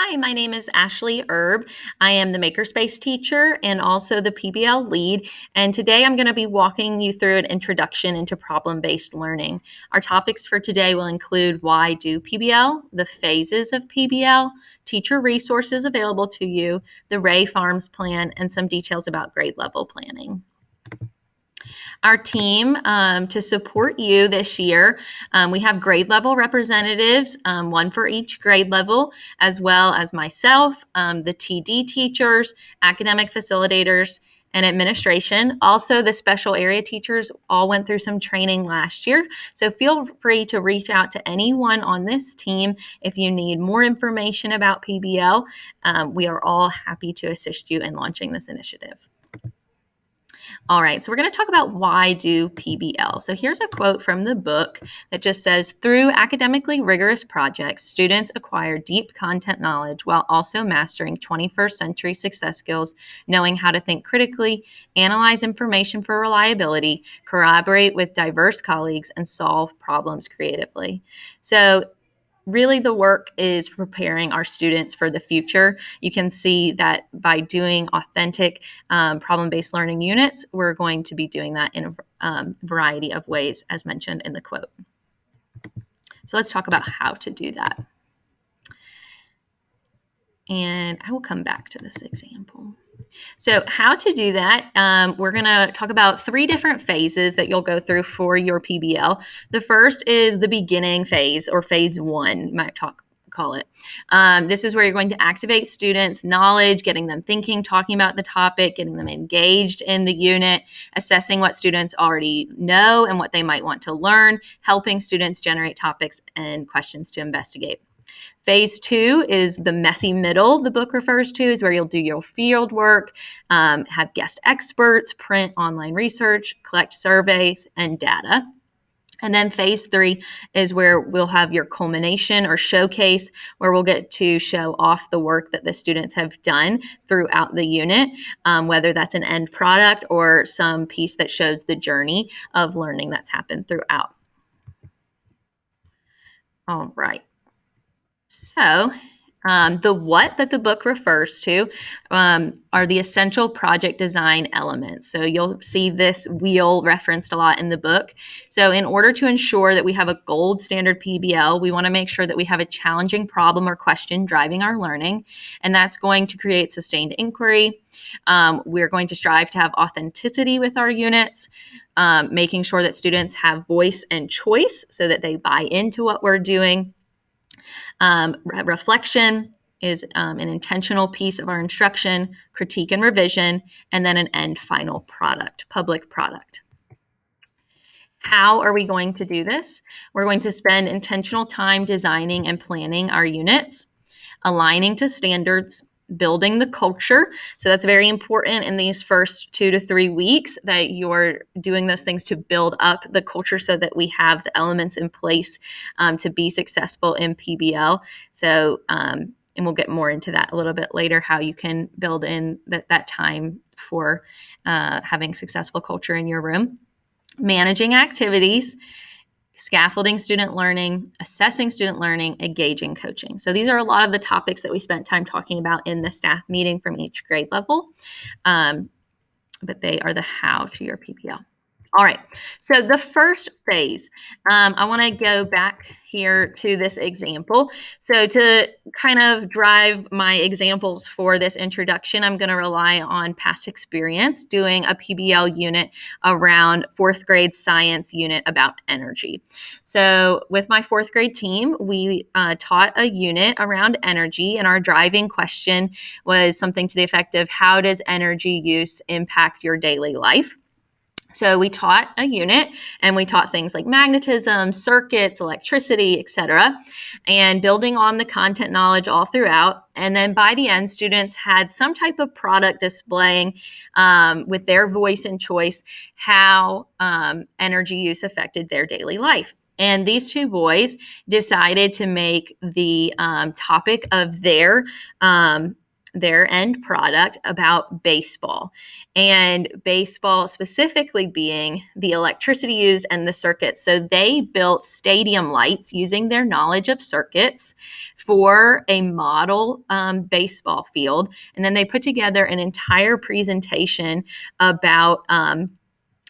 Hi, my name is Ashley Erb. I am the Makerspace teacher and also the PBL lead. And today I'm going to be walking you through an introduction into problem-based learning. Our topics for today will include why do PBL, the phases of PBL, teacher resources available to you, the Rea Farms plan, and some details about grade level planning. Our team to support you this year. We have grade level representatives, one for each grade level, as well as myself, the TD teachers, academic facilitators, and administration. Also, the special area teachers all went through some training last year. So feel free to reach out to anyone on this team if you need more information about PBL. We are all happy to assist you in launching this initiative. All right, so we're going to talk about why do PBL. So here's a quote from the book that just says, through academically rigorous projects, students acquire deep content knowledge while also mastering 21st century success skills, knowing how to think critically, analyze information for reliability, collaborate with diverse colleagues, and solve problems creatively. So really the work is preparing our students for the future. You can see that by doing authentic problem-based learning units, we're going to be doing that in a variety of ways, as mentioned in the quote. So let's talk about how to do that. And I will come back to this example. So how to do that, we're going to talk about 3 different phases that you'll go through for your PBL. The first is the beginning phase, or phase 1, you might call it. This is where you're going to activate students' knowledge, getting them thinking, talking about the topic, getting them engaged in the unit, assessing what students already know and what they might want to learn, helping students generate topics and questions to investigate. Phase 2 is the messy middle, the book refers to, is where you'll do your field work, have guest experts, print online research, collect surveys and data. And then phase 3 is where we'll have your culmination or showcase, where we'll get to show off the work that the students have done throughout the unit, whether that's an end product or some piece that shows the journey of learning that's happened throughout. All right. So the what that the book refers to are the essential project design elements. So you'll see this wheel referenced a lot in the book. So in order to ensure that we have a gold standard PBL, we want to make sure that we have a challenging problem or question driving our learning, and that's going to create sustained inquiry. We're going to strive to have authenticity with our units, making sure that students have voice and choice so that they buy into what we're doing. Reflection is an intentional piece of our instruction, critique and revision, and then an end final product, public product. How are we going to do this? We're going to spend intentional time designing and planning our units, aligning to standards, building the culture. So that's very important in these first 2 to 3 weeks, that you're doing those things to build up the culture so that we have the elements in place to be successful in PBL. So, and we'll get more into that a little bit later, how you can build in that time for having successful culture in your room. Managing activities, scaffolding student learning, assessing student learning, engaging coaching. So these are a lot of the topics that we spent time talking about in the staff meeting from each grade level, but they are the how to your PBL. All right, so the first phase, I want to go back here to this example. So to kind of drive my examples for this introduction, I'm going to rely on past experience doing a PBL unit around 4th grade science unit about energy. So with my 4th grade team, we taught a unit around energy, and our driving question was something to the effect of, how does energy use impact your daily life? So we taught a unit, and we taught things like magnetism, circuits, electricity, etc., and building on the content knowledge all throughout. And then by the end, students had some type of product displaying with their voice and choice how energy use affected their daily life. And these 2 boys decided to make the topic of their their end product about baseball, and baseball specifically being the electricity used and the circuits. So they built stadium lights using their knowledge of circuits for a model baseball field. And then they put together an entire presentation about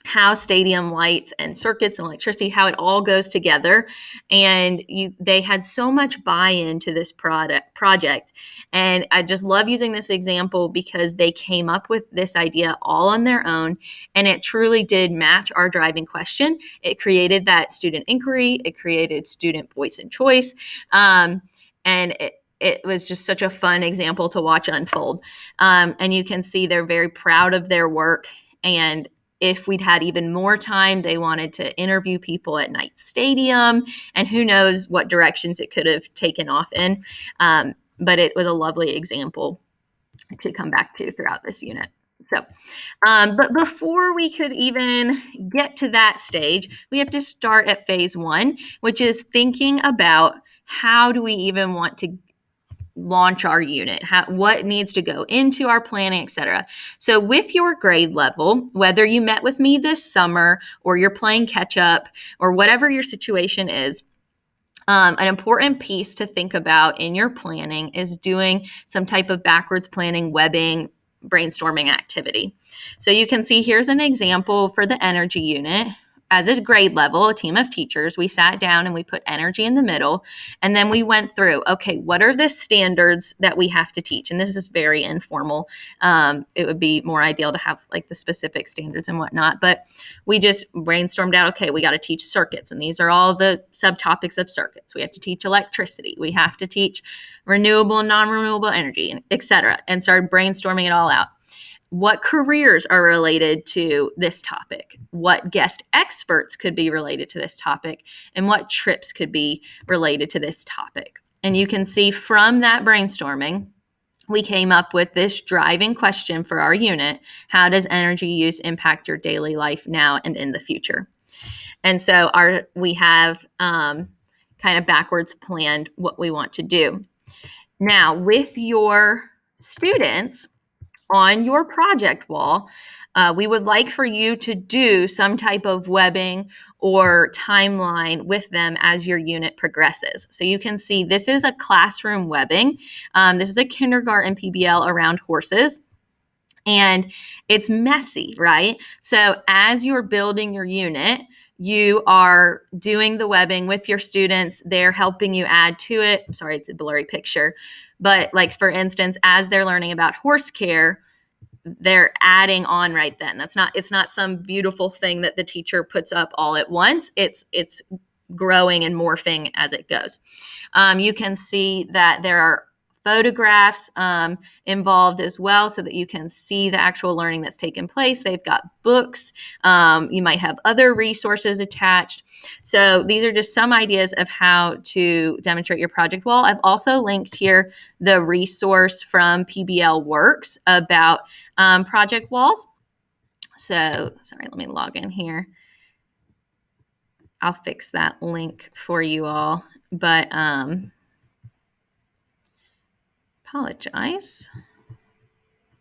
how stadium lights and circuits and electricity, how it all goes together. And they had so much buy-in to this project. And I just love using this example because they came up with this idea all on their own, and it truly did match our driving question. It created that student inquiry, it created student voice and choice, and it was just such a fun example to watch unfold. And you can see they're very proud of their work. And if we'd had even more time, they wanted to interview people at Knight Stadium, and who knows what directions it could have taken off in. But it was a lovely example to come back to throughout this unit. So, but before we could even get to that stage, we have to start at phase 1, which is thinking about how do we even want to launch our unit, what needs to go into our planning, etc. So with your grade level, whether you met with me this summer or you're playing catch up or whatever your situation is, an important piece to think about in your planning is doing some type of backwards planning, webbing, brainstorming activity. So you can see here's an example for the energy unit. As a grade level, a team of teachers, we sat down and we put energy in the middle. And then we went through, okay, what are the standards that we have to teach? And this is very informal. It would be more ideal to have like the specific standards and whatnot. But we just brainstormed out, okay, we got to teach circuits. And these are all the subtopics of circuits. We have to teach electricity. We have to teach renewable and non-renewable energy, et cetera. And started brainstorming it all out. What careers are related to this topic? What guest experts could be related to this topic? And what trips could be related to this topic? And you can see from that brainstorming, we came up with this driving question for our unit. How does energy use impact your daily life now and in the future? And so we have kind of backwards planned what we want to do. Now, with your students, on your project wall, we would like for you to do some type of webbing or timeline with them as your unit progresses. So you can see this is a classroom webbing. This is a kindergarten PBL around horses. And it's messy, right? So as you're building your unit, you are doing the webbing with your students. They're helping you add to it. I'm sorry, it's a blurry picture. But like, for instance, as they're learning about horse care, they're adding on right then. It's not some beautiful thing that the teacher puts up all at once. It's growing and morphing as it goes. You can see that there are photographs involved as well, so that you can see the actual learning that's taken place. They've got books. You might have other resources attached. So these are just some ideas of how to demonstrate your project wall. I've also linked here the resource from PBL Works about project walls. So, sorry, let me log in here. I'll fix that link for you all, but apologize.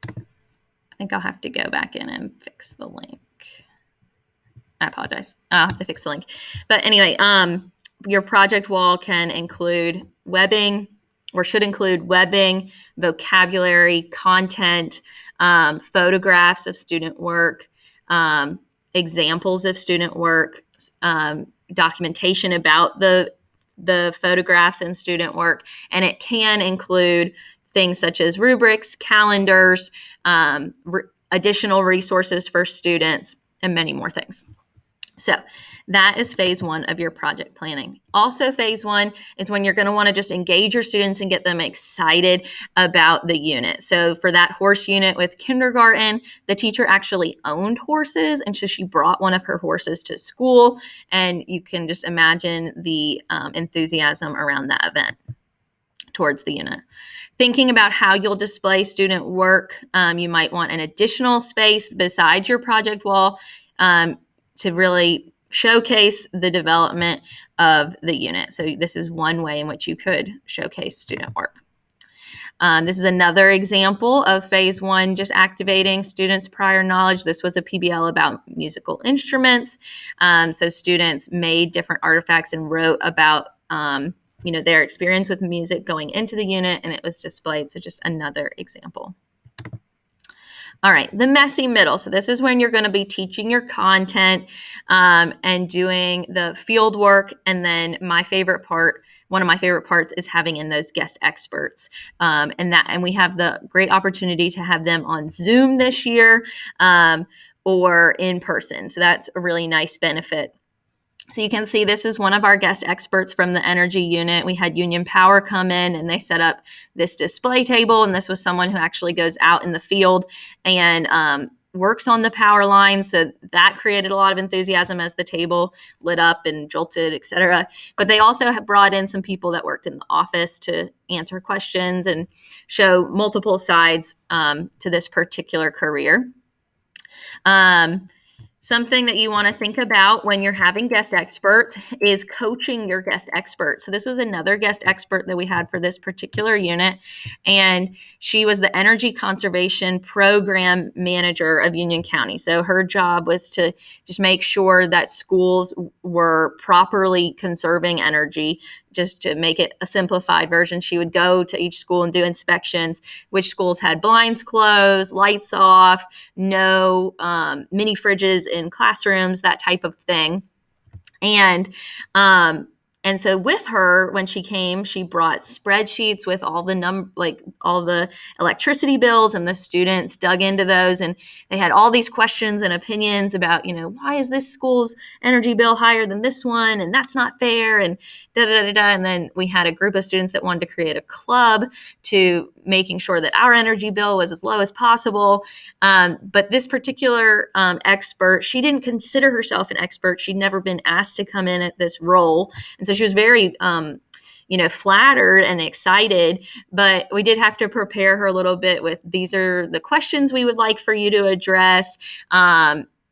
I think I'll have to go back in and fix the link. I apologize. I'll have to fix the link. But anyway, your project wall can include webbing, or should include webbing, vocabulary, content, photographs of student work, examples of student work, documentation about the photographs and student work. And it can include things such as rubrics, calendars, additional resources for students, and many more things. So that is phase 1 of your project planning. Also, phase 1 is when you're going to want to just engage your students and get them excited about the unit. So for that horse unit with kindergarten, the teacher actually owned horses, and so she brought one of her horses to school, and you can just imagine the enthusiasm around that event towards the unit. Thinking about how you'll display student work, you might want an additional space besides your project wall to really showcase the development of the unit. So this is one way in which you could showcase student work. This is another example of phase one, just activating students' prior knowledge. This was a PBL about musical instruments. So students made different artifacts and wrote about their experience with music going into the unit, and it was displayed. So just another example. All right, the messy middle. So this is when you're going to be teaching your content and doing the field work. And then one of my favorite parts is having in those guest experts. And we have the great opportunity to have them on Zoom this year or in person. So that's a really nice benefit. So you can see this is one of our guest experts from the energy unit. We had Union Power come in and they set up this display table. And this was someone who actually goes out in the field and works on the power line. So that created a lot of enthusiasm as the table lit up and jolted, et cetera. But they also have brought in some people that worked in the office to answer questions and show multiple sides to this particular career. Something that you want to think about when you're having guest experts is coaching your guest expert. So this was another guest expert that we had for this particular unit, and she was the energy conservation program manager of Union County. So her job was to just make sure that schools were properly conserving energy. Just to make it a simplified version, she would go to each school and do inspections, which schools had blinds closed, lights off, no mini fridges in classrooms, that type of thing. And so with her, when she came, she brought spreadsheets with all the electricity bills, and the students dug into those, and they had all these questions and opinions about, why is this school's energy bill higher than this one? And that's not fair. And And then we had a group of students that wanted to create a club to making sure that our energy bill was as low as possible. But this particular expert, she didn't consider herself an expert. She'd never been asked to come in at this role. And so she was very flattered and excited, but we did have to prepare her a little bit with, these are the questions we would like for you to address.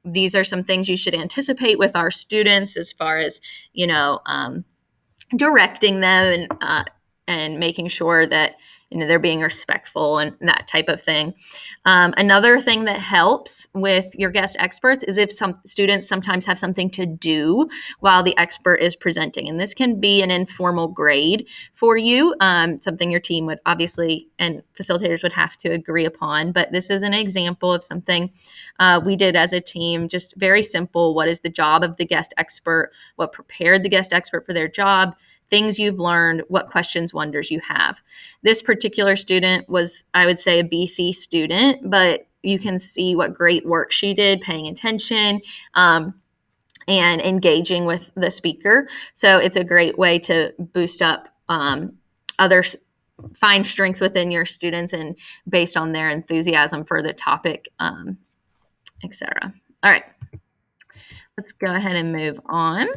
These are some things you should anticipate with our students as far as, directing them and making sure that they're being respectful and that type of thing. Another thing that helps with your guest experts is if some students sometimes have something to do while the expert is presenting. And this can be an informal grade for you, something your team would obviously and facilitators would have to agree upon. But this is an example of something we did as a team, just very simple. What is the job of the guest expert? What prepared the guest expert for their job? Things you've learned, what questions, wonders you have. This particular student was, I would say, a BC student, but you can see what great work she did, paying attention and engaging with the speaker. So it's a great way to boost up find strengths within your students and based on their enthusiasm for the topic, etc. All right, let's go ahead and move on.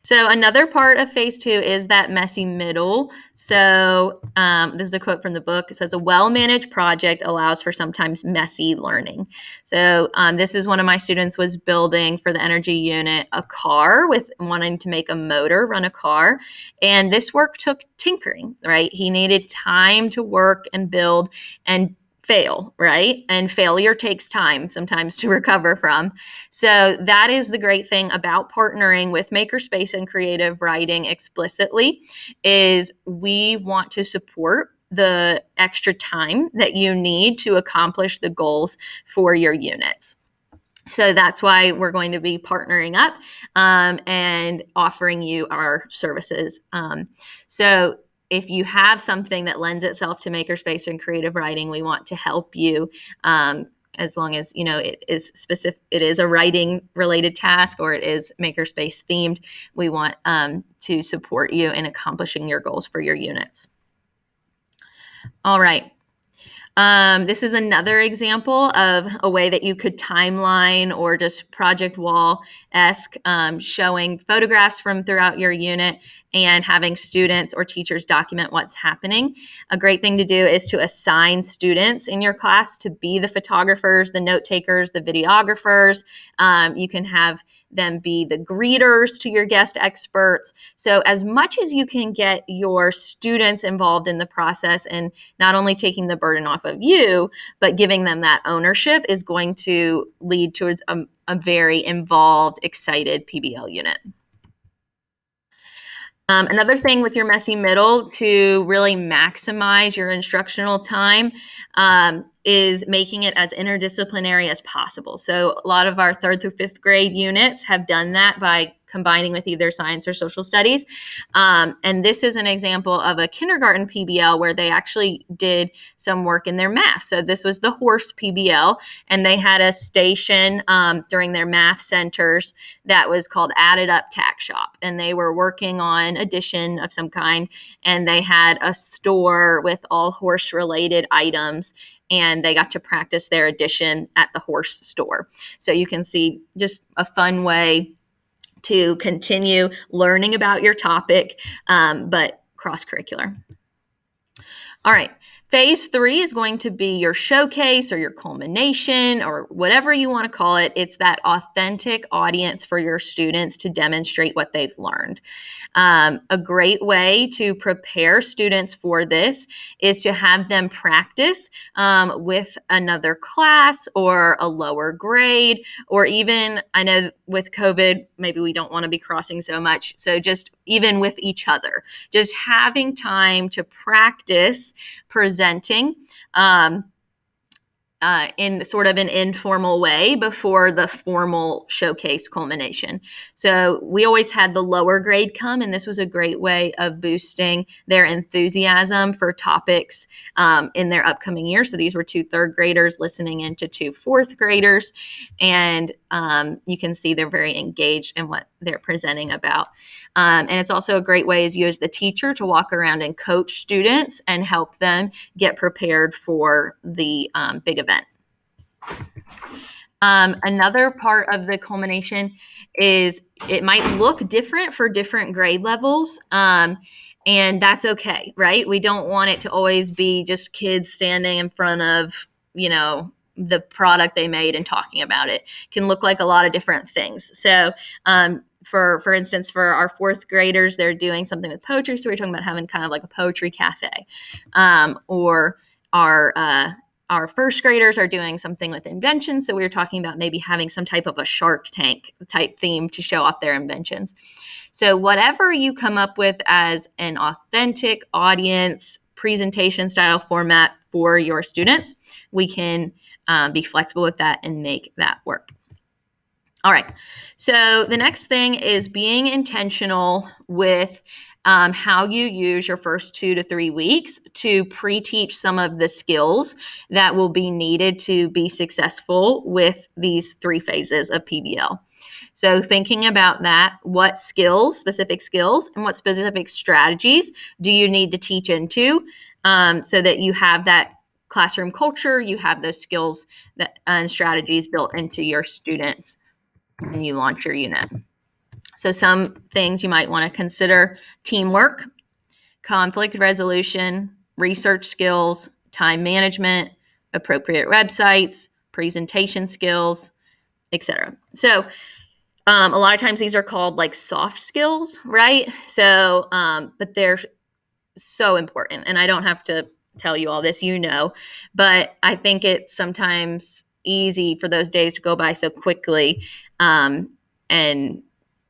So another part of phase 2 is that messy middle. So this is a quote from the book. It says, a well-managed project allows for sometimes messy learning. So this is one of my students was building for the energy unit a car with wanting to make a motor run a car. And this work took tinkering, right? He needed time to work and build and fail, right? And failure takes time sometimes to recover from. So that is the great thing about partnering with Makerspace and Creative Writing explicitly is we want to support the extra time that you need to accomplish the goals for your units. So that's why we're going to be partnering up and offering you our services. So if you have something that lends itself to Makerspace and Creative Writing, we want to help you as long as it is specific. It is a writing related task or it is Makerspace themed. We want to support you in accomplishing your goals for your units. All right. This is another example of a way that you could timeline or just project wall-esque showing photographs from throughout your unit and having students or teachers document what's happening. A great thing to do is to assign students in your class to be the photographers, the note takers, the videographers. You can have them be the greeters to your guest experts. So as much as you can get your students involved in the process and not only taking the burden off of you, but giving them that ownership is going to lead towards a very involved, excited PBL unit. Another thing with your messy middle to really maximize your instructional time is making it as interdisciplinary as possible. So a lot of our 3rd through 5th grade units have done that by combining with either science or social studies. And this is an example of a kindergarten PBL where they actually did some work in their math. So this was the horse PBL, and they had a station during their math centers that was called Added Up Tack Shop. And they were working on addition of some kind, and they had a store with all horse-related items, and they got to practice their addition at the horse store. So you can see just a fun way to continue learning about your topic, but cross-curricular. All right, phase 3 is going to be your showcase or your culmination or whatever you want to call it. It's that authentic audience for your students to demonstrate what they've learned. A great way to prepare students for this is to have them practice with another class or a lower grade, or even, I know with COVID, maybe we don't want to be crossing so much. So just even with each other, just having time to practice presenting in sort of an informal way before the formal showcase culmination. So we always had the lower grade come, and this was a great way of boosting their enthusiasm for topics in their upcoming year. So these were 2 3rd graders listening into 2 4th graders, and you can see they're very engaged in what they're presenting about. And it's also a great way as you as the teacher to walk around and coach students and help them get prepared for the big event. Another part of the culmination is it might look different for different grade levels. And that's okay, right? We don't want it to always be just kids standing in front of, the product they made and talking about it. It can look like a lot of different things. So, for instance, for our 4th graders, they're doing something with poetry. So we're talking about having kind of like a poetry cafe, or our 1st graders are doing something with inventions. So we were talking about maybe having some type of a Shark Tank type theme to show off their inventions. So whatever you come up with as an authentic audience presentation style format for your students, we can be flexible with that and make that work. All right. So the next thing is being intentional with how you use your first 2 to 3 weeks to pre-teach some of the skills that will be needed to be successful with these 3 phases of PBL. So thinking about that, what skills, specific skills, and what specific strategies do you need to teach into so that you have that classroom culture, you have those skills and strategies built into your students when you launch your unit. So some things you might want to consider: teamwork, conflict resolution, research skills, time management, appropriate websites, presentation skills, etc. So a lot of times these are called like soft skills, right? So, but they're so important. And I don't have to tell you all this, but I think it's sometimes easy for those days to go by so quickly, and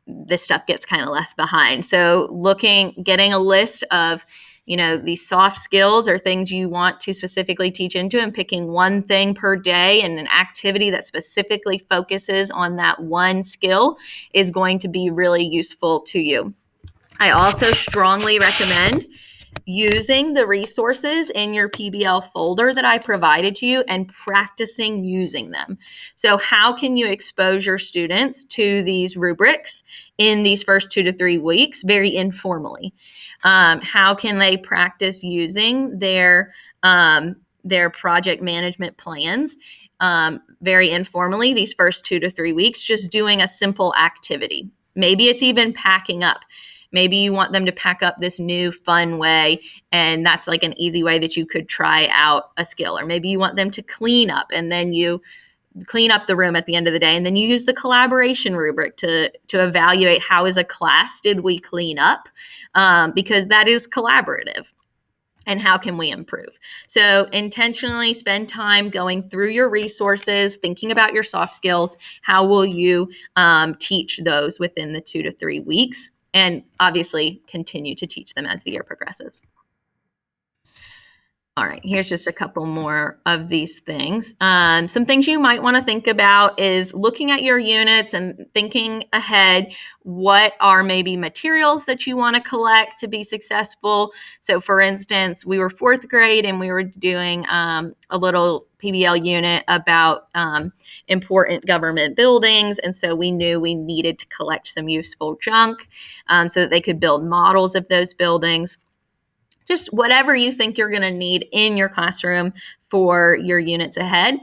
this stuff gets kind of left behind. So getting a list of, these soft skills or things you want to specifically teach into, and picking one thing per day and an activity that specifically focuses on that one skill is going to be really useful to you. I also strongly recommend using the resources in your PBL folder that I provided to you and practicing using them. So how can you expose your students to these rubrics in these first 2 to 3 weeks very informally? How can they practice using their project management plans very informally these first 2 to 3 weeks, just doing a simple activity? Maybe it's even packing up. Maybe you want them to pack up this new fun way, and that's like an easy way that you could try out a skill. Or maybe you want them to clean up, and then you clean up the room at the end of the day, and then you use the collaboration rubric to evaluate how as a class did we clean up, because that is collaborative. And how can we improve? So intentionally spend time going through your resources, thinking about your soft skills. How will you teach those within the 2 to 3 weeks? And obviously continue to teach them as the year progresses. All right, here's just a couple more of these things. Some things you might want to think about is looking at your units and thinking ahead. What are maybe materials that you want to collect to be successful? So for instance, we were 4th grade and we were doing a little PBL unit about important government buildings. And so we knew we needed to collect some useful junk so that they could build models of those buildings. Just whatever you think you're going to need in your classroom for your units ahead.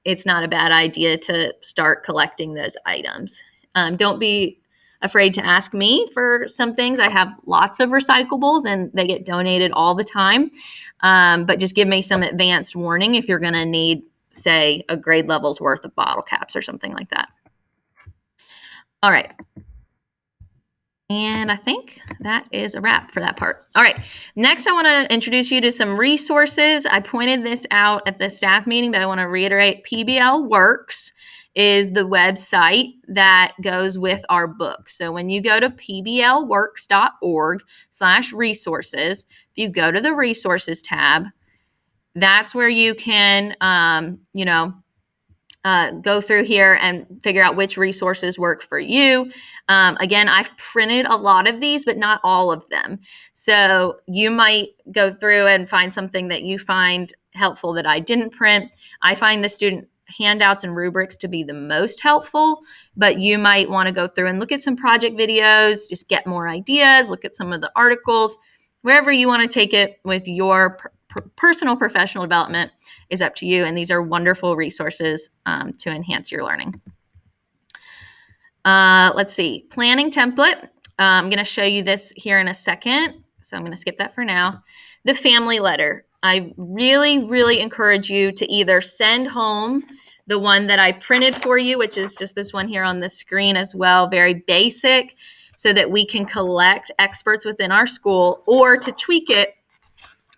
It's not a bad idea to start collecting those items. Don't be afraid to ask me for some things. I have lots of recyclables and they get donated all the time. But just give me some advanced warning if you're going to need, say, a grade level's worth of bottle caps or something like that. All right. And I think that is a wrap for that part. All right. Next, I want to introduce you to some resources. I pointed this out at the staff meeting, but I want to reiterate. PBL Works is the website that goes with our book. So when you go to pblworks.org/resources, if you go to the resources tab, that's where you can, go through here and figure out which resources work for you. Again, I've printed a lot of these, but not all of them. So you might go through and find something that you find helpful that I didn't print. I find the student handouts and rubrics to be the most helpful, but you might want to go through and look at some project videos, just get more ideas, look at some of the articles. Wherever you want to take it with your personal professional development is up to you. And these are wonderful resources to enhance your learning. Let's see, planning template. I'm going to show you this here in a second. So I'm going to skip that for now. The family letter. I really, really encourage you to either send home the one that I printed for you, which is just this one here on the screen as well, very basic, so that we can collect experts within our school, or to tweak it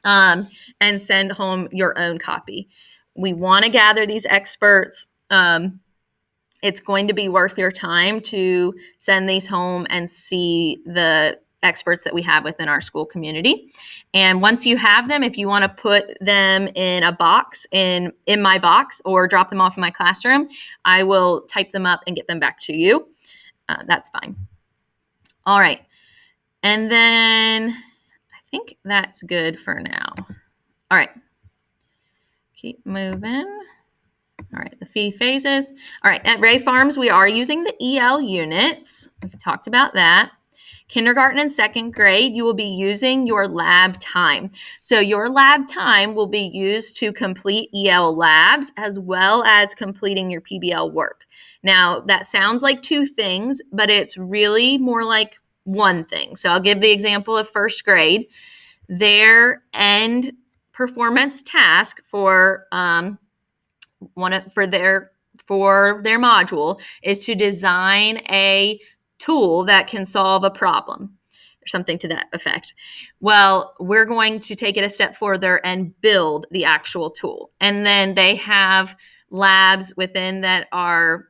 and send home your own copy. We want to gather these experts. It's going to be worth your time to send these home and see the experts that we have within our school community. And once you have them, if you want to put them in a box in my box or drop them off in my classroom, I will type them up and get them back to you. That's fine. All right. And then I think that's good for now. All right. Keep moving. All right, the fee phases. All right, at Rea Farms, we are using the EL units. We've talked about that. Kindergarten and 2nd grade, you will be using your lab time. So your lab time will be used to complete EL labs as well as completing your PBL work. Now, that sounds like 2 things, but it's really more like 1 thing. So I'll give the example of 1st grade. Their end performance task for their module is to design a tool that can solve a problem or something to that effect. Well, we're going to take it a step further and build the actual tool. And then they have labs within that are,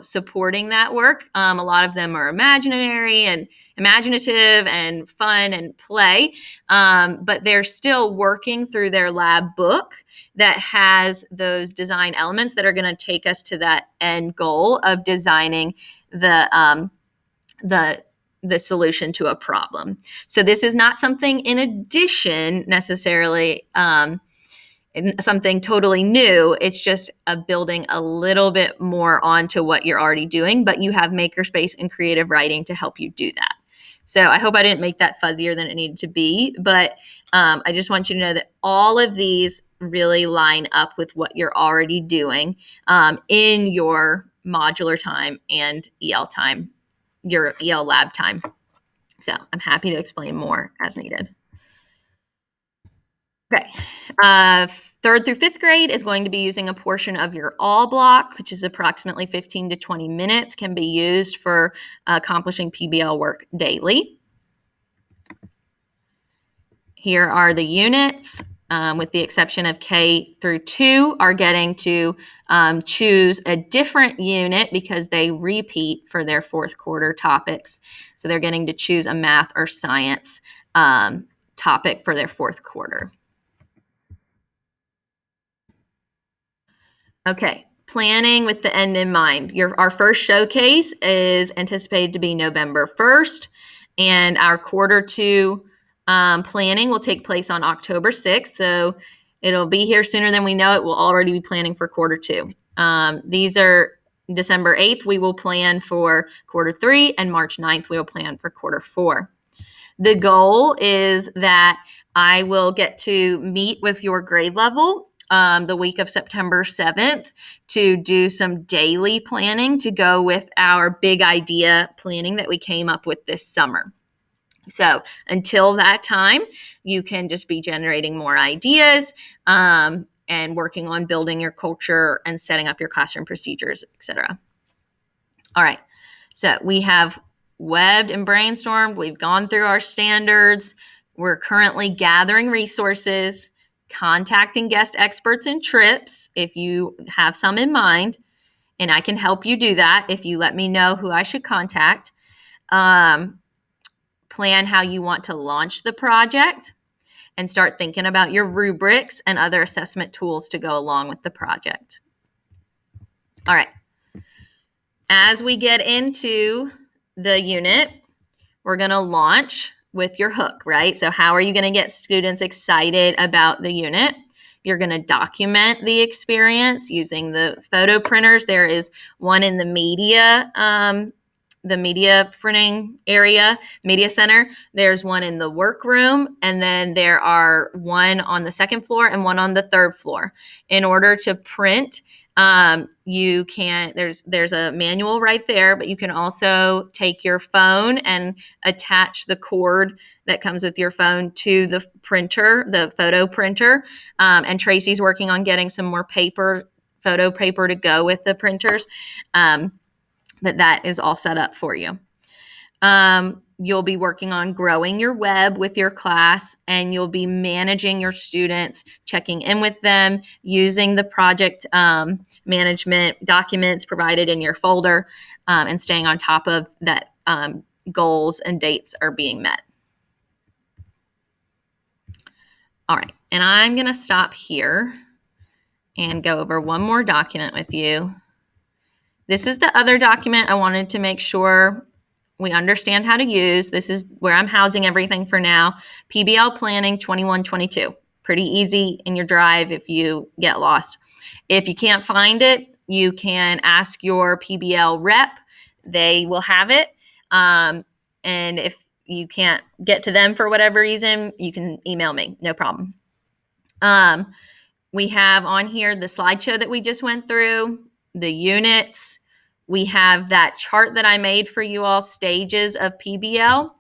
supporting that work. A lot of them are imaginative and fun and play, but they're still working through their lab book that has those design elements that are going to take us to that end goal of designing the solution to a problem. So this is not something in addition necessarily, something totally new. It's just building a little bit more onto what you're already doing, but you have makerspace and creative writing to help you do that. So I hope I didn't make that fuzzier than it needed to be, but I just want you to know that all of these really line up with what you're already doing in your modular time and EL time, your EL lab time. So I'm happy to explain more as needed. Okay. Third through fifth grade is going to be using a portion of your all block, which is approximately 15 to 20 minutes, can be used for accomplishing PBL work daily. Here are the units, with the exception of K through 2, are getting to choose a different unit because they repeat for their fourth quarter topics. So they're getting to choose a math or science topic for their fourth quarter. Okay, planning with the end in mind. Our first showcase is anticipated to be November 1st, and our quarter 2 planning will take place on October 6th. So it'll be here sooner than we know it. We'll already be planning for quarter 2. These are December 8th, we will plan for quarter 3, and March 9th, we will plan for quarter 4. The goal is that I will get to meet with your grade level the week of September 7th to do some daily planning to go with our big idea planning that we came up with this summer. So until that time, you can just be generating more ideas and working on building your culture and setting up your classroom procedures, etc. All right. So we have webbed and brainstormed. We've gone through our standards. We're currently gathering resources, contacting guest experts and trips if you have some in mind, and I can help you do that if you let me know who I should contact. Plan how you want to launch the project and start thinking about your rubrics and other assessment tools to go along with the project. All right. As we get into the unit, we're going to launch with your hook, right? So how are you going to get students excited about the unit? You're going to document the experience using the photo printers. There is one in the media printing area, media center. There's one in the workroom, and then there are one on the second floor and one on the third floor. In order to print, you can, there's a manual right there, but you can also take your phone and attach the cord that comes with your phone to the printer, the photo printer. And Tracy's working on getting some more photo paper to go with the printers. But that is all set up for you. You'll be working on growing your web with your class, and you'll be managing your students, checking in with them, using the project management documents provided in your folder, and staying on top of that goals and dates are being met. All right, and I'm going to stop here and go over one more document with you. This is the other document I wanted to make sure we understand how to use. This is where I'm housing everything for now. PBL Planning 21-22. Pretty easy in your drive if you get lost. If you can't find it, you can ask your PBL rep. They will have it. And if you can't get to them for whatever reason, you can email me. No problem. We have on here the slideshow that we just went through, the units. We have that chart that I made for you all, stages of PBL.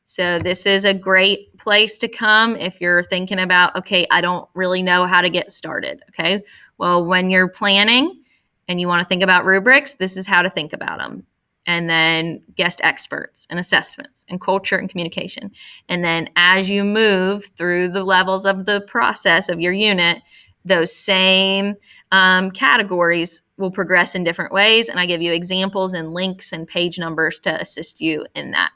So this is a great place to come if you're thinking about, okay, I don't really know how to get started. Okay. Well, when you're planning and you want to think about rubrics, this is how to think about them. And then guest experts and assessments and culture and communication. And then as you move through the levels of the process of your unit, those same categories will progress in different ways. And I give you examples and links and page numbers to assist you in that.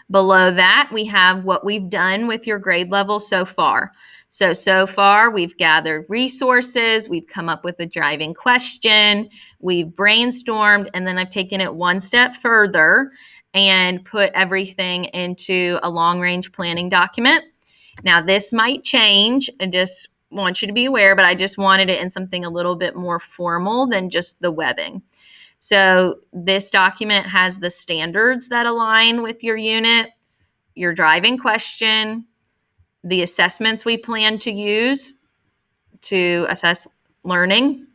Below that, we have what we've done with your grade level so far. So far, we've gathered resources, we've come up with a driving question, we've brainstormed, and then I've taken it one step further and put everything into a long-range planning document. Now, this might change. I just want you to be aware, but I just wanted it in something a little bit more formal than just the webbing. So this document has the standards that align with your unit, your driving question, the assessments we plan to use to assess learning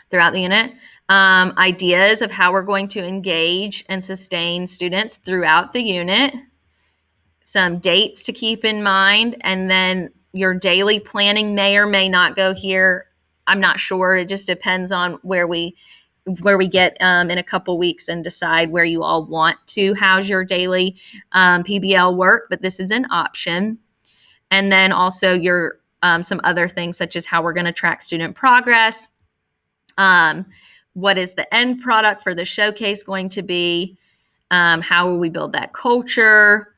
throughout the unit, ideas of how we're going to engage and sustain students throughout the unit, some dates to keep in mind, and then your daily planning may or may not go here. I'm not sure. It just depends on where we get in a couple weeks and decide where you all want to house your daily PBL work, but this is an option. And then also your some other things such as how we're going to track student progress. What is the end product for the showcase going to be? How will we build that culture?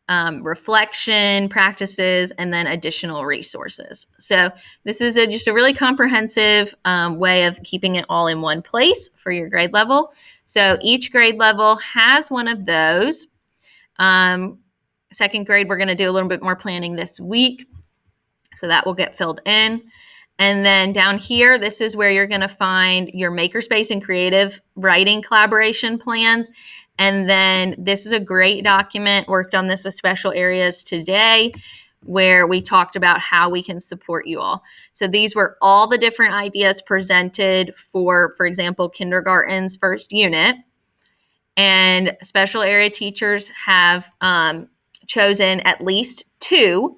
Reflection practices, and then additional resources. So this is just a really comprehensive way of keeping it all in one place for your grade level. So each grade level has one of those. Second grade, we're going to do a little bit more planning this week. So that will get filled in. And then down here, this is where you're going to find your makerspace and creative writing collaboration plans. And then this is a great document. Worked on this with special areas today, where we talked about how we can support you all. So these were all the different ideas presented for example, kindergarten's first unit. And special area teachers have chosen at least two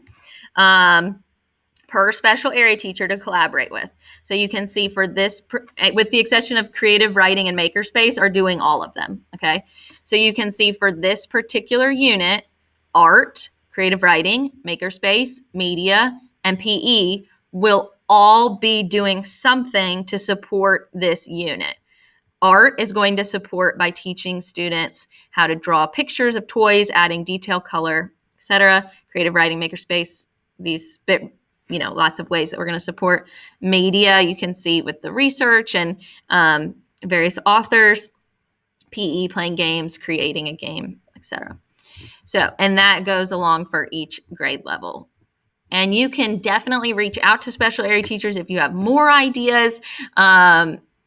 per special area teacher to collaborate with. So you can see for this, with the exception of creative writing and makerspace, are doing all of them, okay? So you can see for this particular unit, art, creative writing, makerspace, media, and PE will all be doing something to support this unit. Art is going to support by teaching students how to draw pictures of toys, adding detail, color, etc. Creative writing, makerspace, these lots of ways that we're going to support. Media, you can see with the research and various authors. PE, playing games, creating a game, etc. So, and that goes along for each grade level. And you can definitely reach out to special area teachers if you have more ideas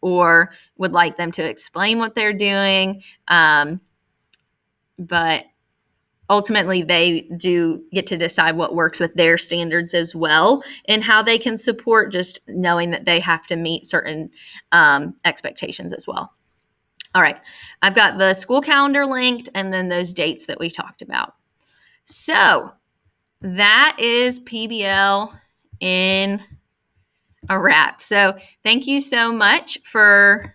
or would like them to explain what they're doing. But ultimately, they do get to decide what works with their standards as well and how they can support, just knowing that they have to meet certain expectations as well. All right, I've got the school calendar linked and then those dates that we talked about. So that is PBL in a wrap. So thank you so much for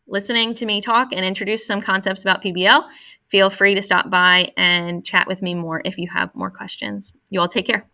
listening to me talk and introduce some concepts about PBL. Feel free to stop by and chat with me more if you have more questions. You all take care.